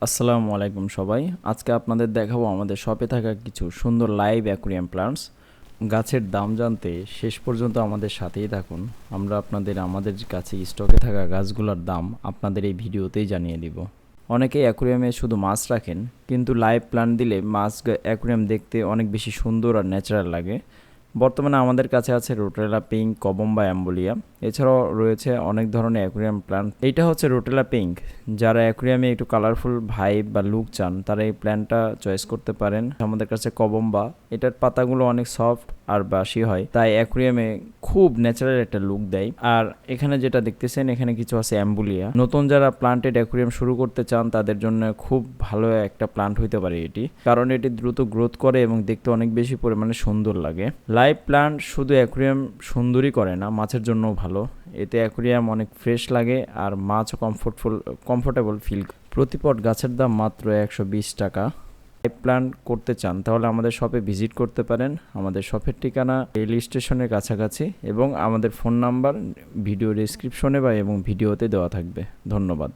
আসসালামু আলাইকুম সবাই। আজকে আপনাদের দেখাবো আমাদের শপে থাকা কিছু সুন্দর লাইভ অ্যাকুরিয়াম প্লান্টস। গাছের দাম জানতে শেষ পর্যন্ত আমাদের সাথেই থাকুন। আমরা আপনাদের আমাদের কাছে স্টকে থাকা গাছগুলোর দাম আপনাদের এই ভিডিওতেই জানিয়ে দিব। অনেকেই অ্যাকুরিয়ামে শুধু মাছ রাখেন, কিন্তু লাইভ প্লান্ট দিলে অ্যাকুরিয়াম দেখতে অনেক বেশি সুন্দর আর ন্যাচারাল লাগে। বর্তমানে আমাদের কাছে আছে রোটেলা পিঙ্ক, কবম্বা, অ্যাম্বুলিয়া। এছাড়াও রয়েছে অনেক ধরনের অ্যাকুরিয়াম প্ল্যান্ট। এইটা হচ্ছে রোটেলা পিঙ্ক। যারা অ্যাকুরিয়ামে একটু কালারফুল ভাইব বা লুক চান তারা এই প্ল্যান্টটা চয়েস করতে পারেন। আমাদের কাছে কবম্বা, এটার পাতাগুলো অনেক সফট আর বাসি হয়, তাই অ্যাকুরিয়ামে খুব ন্যাচারাল একটা লুক দেয়। আর এখানে যেটা দেখতেছেন, এখানে কিছু আছে অ্যাম্বুলিয়া। নতুন যারা প্লান্টেড অ্যাকুরিয়াম শুরু করতে চান তাদের জন্য খুব ভালো একটা প্লান্ট হইতে পারে এটি, কারণ এটি দ্রুত গ্রোথ করে এবং দেখতে অনেক বেশি পরিমাণে সুন্দর লাগে। লাইভ প্লান্ট শুধু অ্যাকুরিয়াম সুন্দরই করে না, মাছের জন্যও ভালো। এতে অ্যাকুরিয়াম অনেক ফ্রেশ লাগে আর মাছও কমফোর্টেবল ফিল। প্রতি পট গাছের দাম মাত্র 120 টাকা। লাইভ প্ল্যান্ট করতে চান তাহলে আমাদের শপে ভিজিট করতে পারেন। আমাদের শপের ঠিকানা রেল স্টেশনের কাছাকাছি এবং আমাদের ফোন নাম্বার ভিডিও ডেসক্রিপশনে এবং ভিডিওতে দেওয়া থাকবে। ধন্যবাদ।